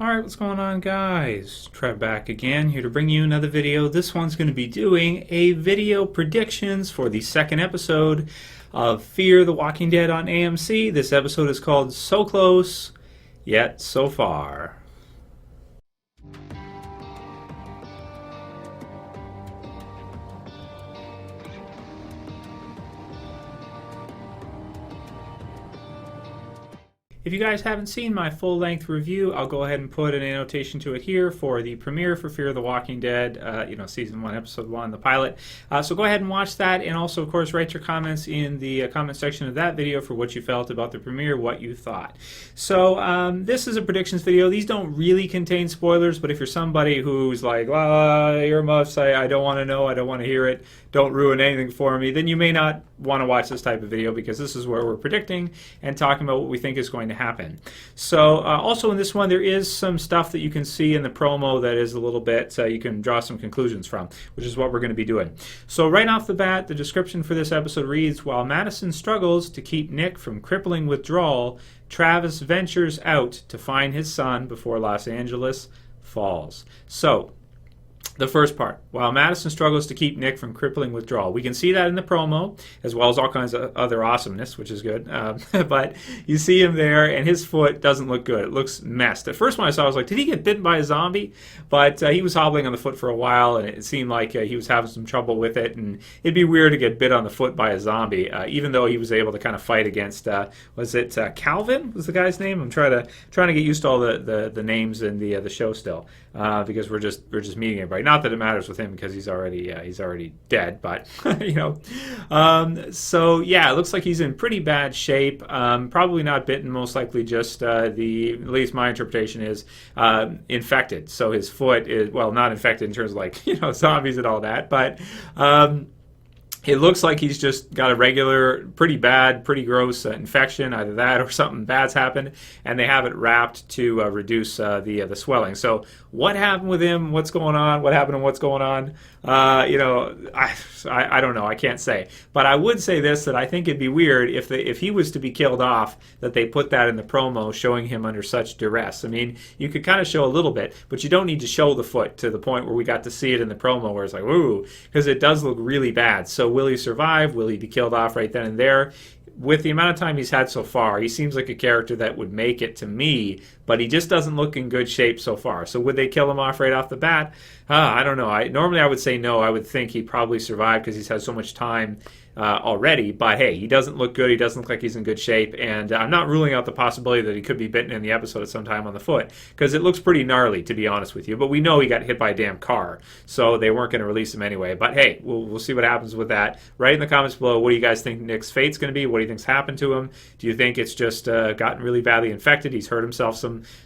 Alright, what's going on, guys? Trev back again, here to bring you another video. This one's going to be doing a video predictions for the second episode of Fear the Walking Dead on AMC. This episode is called So Close, Yet So Far. If you guys haven't seen my full-length review, I'll go ahead and put an annotation to it here for the premiere for Fear the Walking Dead, Season 1, Episode 1, the pilot. So go ahead and watch that, and also, of course, write your comments in the comment section of that video for what you felt about the premiere, what you thought. So this is a predictions video. These don't really contain spoilers, but if you're somebody who's like, earmuffs, I don't want to know, I don't want to hear it, don't ruin anything for me, then you may not want to watch this type of video, because this is where we're predicting and talking about what we think is going to happen. So also in this one, there is some stuff that you can see in the promo that is a little bit you can draw some conclusions from, which is what we're going to be doing. So right off the bat, the description for this episode reads, while Madison struggles to keep Nick from crippling withdrawal, Travis ventures out to find his son before Los Angeles falls. So the first part, while Madison struggles to keep Nick from crippling withdrawal. We can see that in the promo, as well as all kinds of other awesomeness, which is good. But you see him there, and his foot doesn't look good. It looks messed. At first when I saw it, I was like, did he get bitten by a zombie? But he was hobbling on the foot for a while, and it seemed like he was having some trouble with it. And it'd be weird to get bit on the foot by a zombie, even though he was able to kind of fight against, was it Calvin was the guy's name? I'm trying to get used to all the names in the show still, because we're just meeting everybody. Not that it matters with him because he's already dead, but so yeah, it looks like he's in pretty bad shape. Probably not bitten, most likely just at least my interpretation is infected. So his foot is, well, not infected in terms of like zombies and all that, but it looks like he's just got a regular, pretty bad, pretty gross infection, either that or something bad's happened, and they have it wrapped to reduce the swelling. So what happened with him? What's going on? What happened and what's going on? I don't know. I can't say. But I would say this, that I think it'd be weird if he was to be killed off, that they put that in the promo showing him under such duress. I mean, you could kind of show a little bit, but you don't need to show the foot to the point where we got to see it in the promo where it's like, ooh, because it does look really bad. So will he survive? Will he be killed off right then and there? With the amount of time he's had so far, he seems like a character that would make it to me, but he just doesn't look in good shape so far. So would they kill him off right off the bat? I don't know. Normally I would say no. I would think he'd probably survive because he's had so much time already. But hey, he doesn't look good. He doesn't look like he's in good shape. And I'm not ruling out the possibility that he could be bitten in the episode at some time on the foot, because it looks pretty gnarly, to be honest with you. But we know he got hit by a damn car, so they weren't going to release him anyway. But hey, we'll see what happens with that. Write in the comments below, what do you guys think Nick's fate's going to be? What do you think's happened to him? Do you think it's just gotten really badly infected? He's hurt himself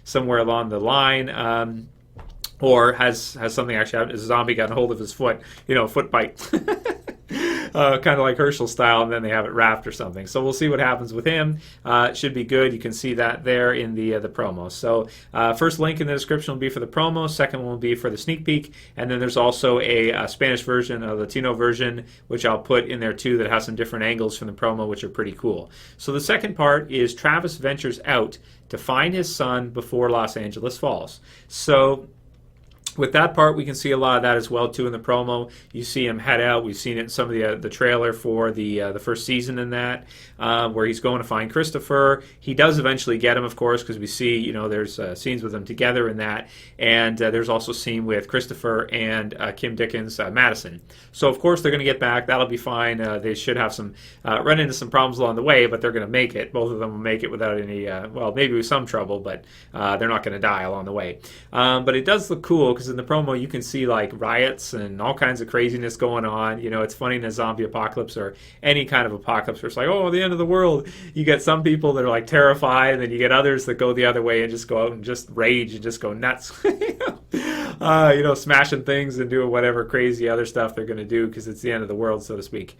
somewhere along the line, or has something actually happened? Has a zombie gotten a hold of his foot? Foot bite. Kind of like Herschel style, and then they have it wrapped or something. So we'll see what happens with him. It should be good. You can see that there in the promo. So first link in the description will be for the promo. Second one will be for the sneak peek. And then there's also a Spanish version, a Latino version, which I'll put in there too, that has some different angles from the promo, which are pretty cool. So the second part is Travis ventures out to find his son before Los Angeles falls. So with that part, we can see a lot of that as well too in the promo. You see him head out. We've seen it in some of the trailer for the first season in that, where he's going to find Christopher. He does eventually get him, of course, because we see there's scenes with them together in that, and there's also a scene with Christopher and Kim Dickens, Madison. So of course they're going to get back. That'll be fine. They should have some run into some problems along the way, but they're going to make it. Both of them will make it without any, maybe with some trouble, but they're not going to die along the way. But it does look cool because in the promo you can see like riots and all kinds of craziness going on. It's funny in a zombie apocalypse or any kind of apocalypse where it's like, oh, the end of the world. You get some people that are like terrified, and then you get others that go the other way and just go out and just rage and just go nuts. Smashing things and doing whatever crazy other stuff they're going to do because it's the end of the world, so to speak.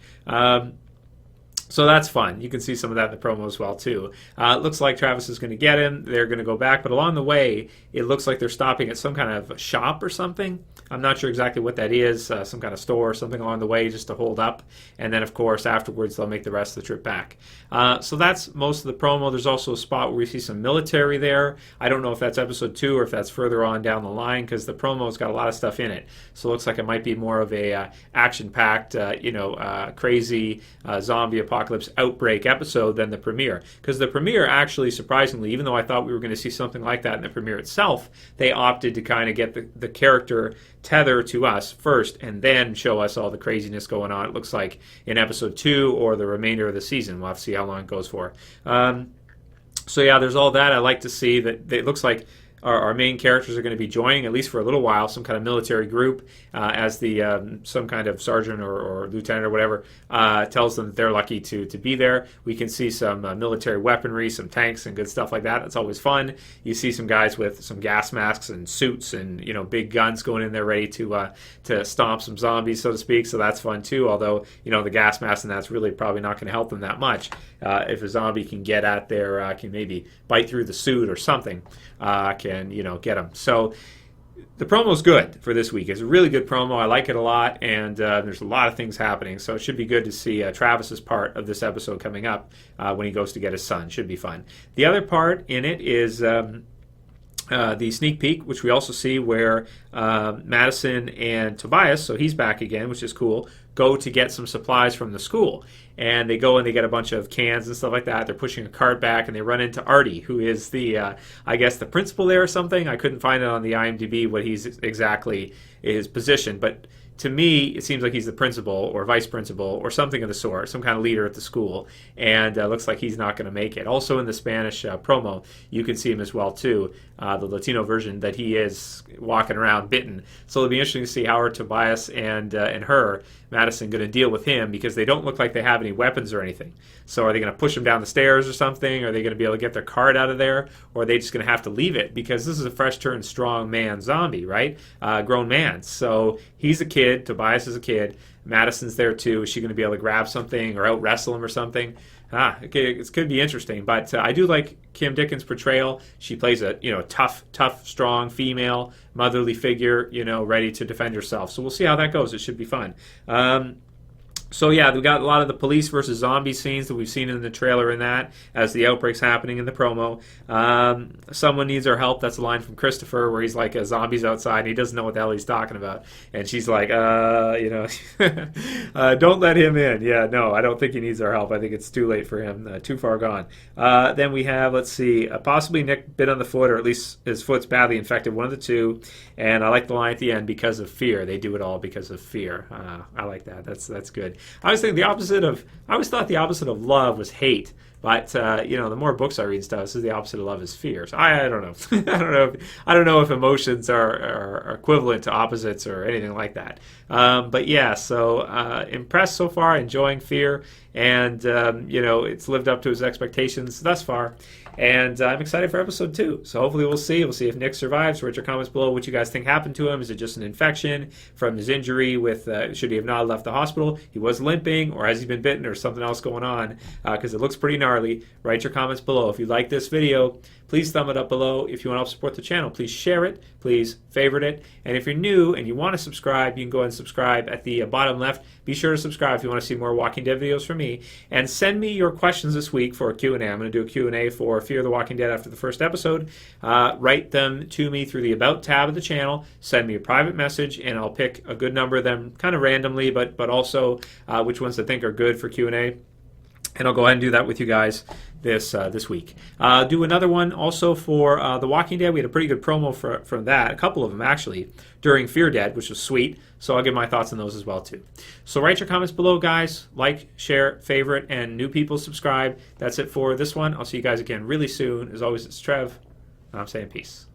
So that's fun. You can see some of that in the promo as well, too. It looks like Travis is going to get him. They're going to go back. But along the way, it looks like they're stopping at some kind of shop or something. I'm not sure exactly what that is. Some kind of store or something along the way just to hold up. And then, of course, afterwards, they'll make the rest of the trip back. So that's most of the promo. There's also a spot where we see some military there. I don't know if that's episode 2 or if that's further on down the line because the promo's got a lot of stuff in it. So it looks like it might be more of a action-packed, crazy zombie apocalypse outbreak episode than the premiere. Because the premiere actually, surprisingly, even though I thought we were going to see something like that in the premiere itself, they opted to kind of get the character tether to us first and then show us all the craziness going on, it looks like, in episode 2 or the remainder of the season. We'll have to see how long it goes for. So yeah, there's all that. I like to see that it looks like our main characters are going to be joining, at least for a little while, some kind of military group as the some kind of sergeant or lieutenant or whatever tells them that they're lucky to be there. We can see some military weaponry, some tanks and good stuff like that. That's always fun. You see some guys with some gas masks and suits and big guns going in there ready to stomp some zombies, so to speak. So that's fun too. Although the gas mask and that's really probably not going to help them that much. If a zombie can get at their can maybe bite through the suit or something. Can get them. So the promo's good for this week. It's a really good promo. I like it a lot, and there's a lot of things happening. So it should be good to see Travis's part of this episode coming up when he goes to get his son. Should be fun. The other part in it is the sneak peek, which we also see where Madison and Tobias, so he's back again, which is cool, go to get some supplies from the school. And they go and they get a bunch of cans and stuff like that. They're pushing a cart back, and they run into Artie, who is the, I guess, the principal there or something. I couldn't find it on the IMDb what he's exactly his position, but to me, it seems like he's the principal or vice principal or something of the sort, some kind of leader at the school, and looks like he's not going to make it. Also in the Spanish promo, you can see him as well, too, the Latino version, that he is walking around bitten. So it'll be interesting to see how are Tobias and her, Madison, going to deal with him, because they don't look like they have any weapons or anything. So are they going to push him down the stairs or something? Are they going to be able to get their cart out of there? Or are they just going to have to leave it? Because this is a fresh-turned strong man zombie, right? Grown man. So he's a kid. Tobias is a kid. Madison's there too. Is she going to be able to grab something or out-wrestle him or something? It could be interesting. But I do like Kim Dickens' portrayal. She plays a tough, strong female, motherly figure, ready to defend herself. So we'll see how that goes. It should be fun. So yeah, we got a lot of the police versus zombie scenes that we've seen in the trailer in that, as the outbreak's happening in the promo. Someone needs our help. That's a line from Christopher where he's like, a zombie's outside and he doesn't know what the hell he's talking about. And she's like, don't let him in. Yeah, no, I don't think he needs our help. I think it's too late for him, too far gone. Then we have, let's see, possibly Nick bit on the foot, or at least his foot's badly infected, one of the two. And I like the line at the end, because of fear. They do it all because of fear. I like that. That's good. I always thought the opposite of love was hate, but the more books I read and stuff, this is the opposite of love is fear. So I don't know. I don't know if emotions are equivalent to opposites or anything like that. But yeah, so impressed so far, enjoying fear, and it's lived up to his expectations thus far. And I'm excited for episode 2. So hopefully we'll see. We'll see if Nick survives. Write your comments below what you guys think happened to him. Is it just an infection from his injury with, should he have not left the hospital? He was limping, or has he been bitten, or something else going on? Because it looks pretty gnarly. Write your comments below. If you like this video, please thumb it up below. If you want to help support the channel, please share it. Please favorite it. And if you're new and you want to subscribe, you can go ahead and subscribe at the bottom left. Be sure to subscribe if you want to see more Walking Dead videos from me. And send me your questions this week for a Q&A. I'm going to do a Q&A for Fear the Walking Dead after the first episode. Write them to me through the About tab of the channel. Send me a private message, and I'll pick a good number of them kind of randomly, but also which ones I think are good for Q&A. And I'll go ahead and do that with you guys this week. Do another one also for The Walking Dead. We had a pretty good promo from that, a couple of them actually, during Fear Dead, which was sweet. So I'll give my thoughts on those as well too. So write your comments below, guys. Like, share, favorite, and new people subscribe. That's it for this one. I'll see you guys again really soon. As always, it's Trev, and I'm saying peace.